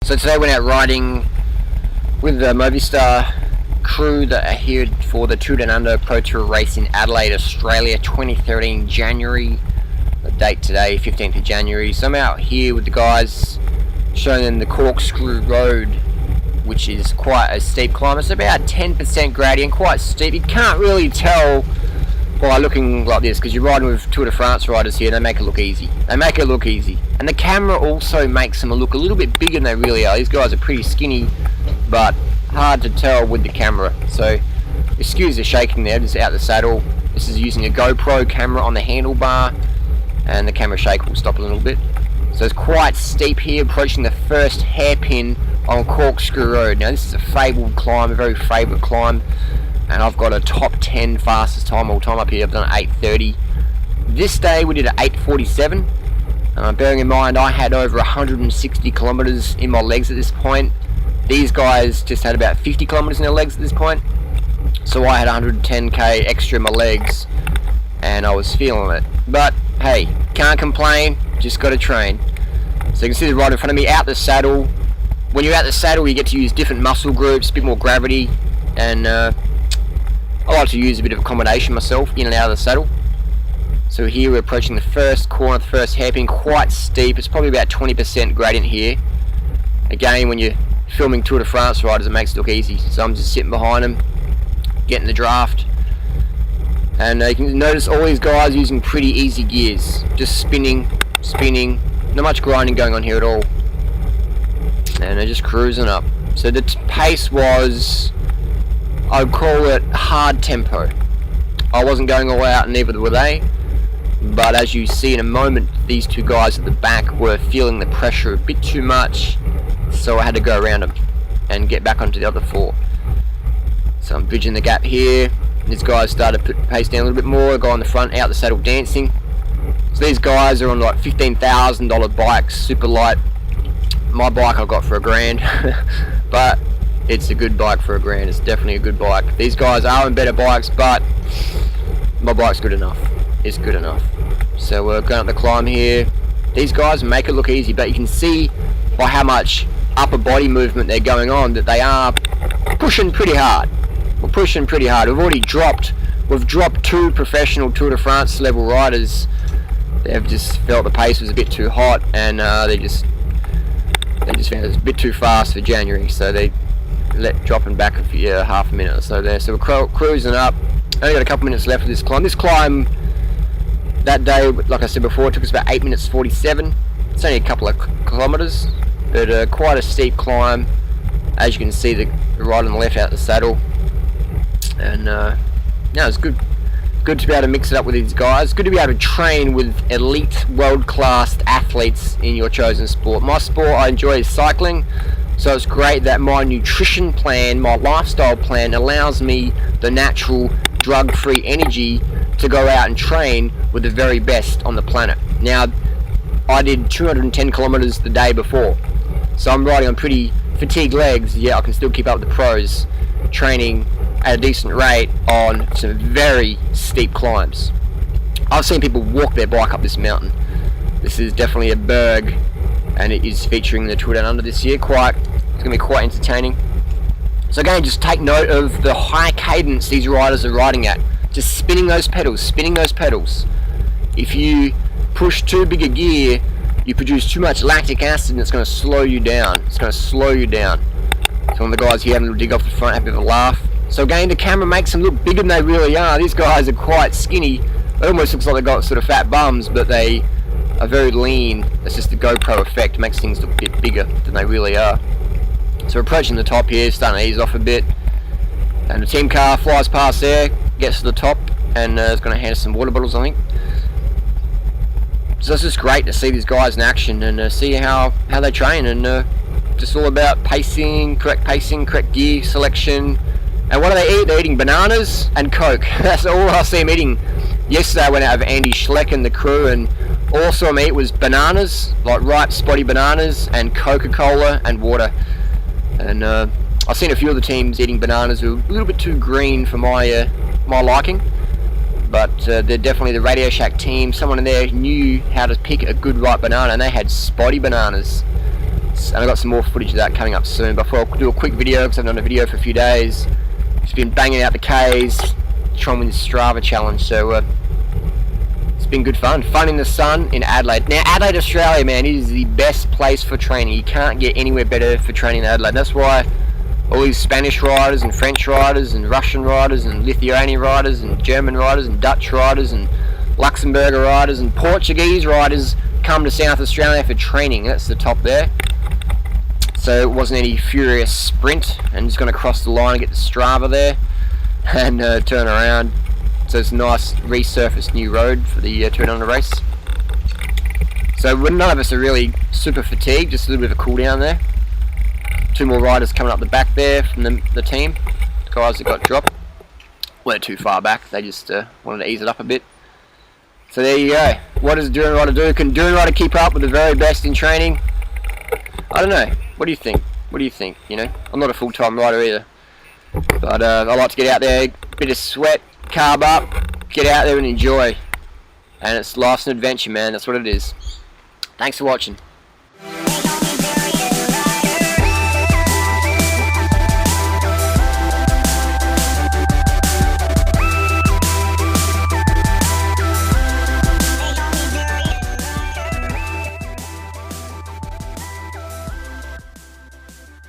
So today I went out riding with the Movistar crew that are here for the Tour Down Under Pro Tour race in Adelaide, Australia, 2013 January. The date today, 15th of January. So I'm out here with the guys, showing them the Corkscrew road, which is quite a steep climb. It's about 10% gradient, quite steep. You can't really tell by looking like this because you're riding with Tour de France riders here. They make it look easy. They make it look easy. And the camera also makes them look a little bit bigger than they really are. These guys are pretty skinny, but hard to tell with the camera. So excuse the shaking there, just out the saddle. This is using a GoPro camera on the handlebar, and the camera shake will stop a little bit. So it's quite steep here, approaching the first hairpin on Corkscrew Road. Now this is a fabled climb, a very favourite climb, and I've got a top 10 fastest time all time up here. I've done 8:30. This day we did at 8:47. Bearing in mind I had over 160 kilometres in my legs at this point. These guys just had about 50 kilometres in their legs at this point. So I had 110k extra in my legs, and I was feeling it. But hey, can't complain, just got to train. So you can see the rider in front of me out the saddle. When you're out the saddle you get to use different muscle groups, a bit more gravity, and I like to use a bit of a combination myself, in and out of the saddle. So here we're approaching the first corner, the first hairpin, quite steep. It's probably about 20% gradient here. Again, when you're filming Tour de France riders, it makes it look easy. So I'm just sitting behind them, getting the draft. And you can notice all these guys using pretty easy gears. Just spinning, not much grinding going on here at all. And they're just cruising up. So the pace was, I'd call it hard tempo. I wasn't going all out, and neither were they. But as you see in a moment, these two guys at the back were feeling the pressure a bit too much. So I had to go around them and get back onto the other four. So I'm bridging the gap here. These guys started to put the pace down a little bit more. The guy on the front out the saddle dancing. So these guys are on like $15,000 bikes, super light. My bike I got for $1,000, but it's a good bike for $1,000. It's definitely a good bike. These guys are on better bikes, but my bike's good enough. It's good enough. So we're going up the climb here. These guys make it look easy, but you can see by how much upper body movement they're going on that they are pushing pretty hard. We're pushing pretty hard. We've dropped two professional Tour de France level riders. They've just felt the pace was a bit too hot, and they just found it was a bit too fast for January, so they dropping back half a minute or so there. So we're cruising up. Only got a couple minutes left of this climb. This climb that day, like I said before, it took us about 8 minutes 47. It's only a couple of kilometres, but quite a steep climb. As you can see, the right and the left out the saddle, and no, it's good to be able to mix it up with these guys. Good to be able to train with elite, world-class athletes in your chosen sport. My sport I enjoy is cycling, so it's great that my nutrition plan, my lifestyle plan, allows me the natural, drug-free energy to go out and train with the very best on the planet. Now, I did 210 kilometers the day before, so I'm riding on pretty fatigued legs, yet I can still keep up with the pros, training at a decent rate on some very steep climbs. I've seen people walk their bike up this mountain. This is definitely a berg, and it is featuring the Tour Down Under this year. It's going to be quite entertaining. So again, just take note of the high cadence these riders are riding at. Just spinning those pedals. If you push too big a gear, you produce too much lactic acid, and it's going to slow you down. So one of the guys here having a little dig off the front, have a bit of a laugh. So again, the camera makes them look bigger than they really are. These guys are quite skinny. It almost looks like they've got sort of fat bums, but they are very lean. It's just the GoPro effect makes things look a bit bigger than they really are. So we're approaching the top here, starting to ease off a bit, and the team car flies past there, gets to the top, and is going to hand us some water bottles, I think. So it's just great to see these guys in action and see how they train, and just all about correct pacing, correct gear selection. And what do they eat? They're eating bananas and Coke. That's all I see them eating. Yesterday I went out with Andy Schleck and the crew, and all I saw them eat was bananas, like ripe spotty bananas, and Coca-Cola and water. And I've seen a few of the teams eating bananas who are a little bit too green for my liking. But they're definitely the Radio Shack team. Someone in there knew how to pick a good ripe banana, and they had spotty bananas. And I got some more footage of that coming up soon. But before I'll do a quick video, because I've done a video for a few days. Just been banging out the Ks, trying to win the Strava challenge. So it's been good fun. Fun in the sun in Adelaide. Now Adelaide, Australia, man, is the best place for training. You can't get anywhere better for training than Adelaide. That's why all these Spanish riders and French riders and Russian riders and Lithuanian riders and German riders and Dutch riders and Luxembourger riders and Portuguese riders come to South Australia for training. That's the top there. So it wasn't any furious sprint and just going to cross the line and get the Strava there and turn around. So it's a nice resurfaced new road for the 200 race. So none of us are really super fatigued, just a little bit of a cool down there. Two more riders coming up the back there from the team, the guys that got dropped. Weren't too far back, they just wanted to ease it up a bit. So there you go. What does a Dooran rider do? Can a Dooran rider keep up with the very best in training? I don't know. What do you think? What do you think? You know, I'm not a full-time rider either, but I like to get out there, bit of sweat, carb up, get out there and enjoy. And it's life's an adventure, man. That's what it is. Thanks for watching.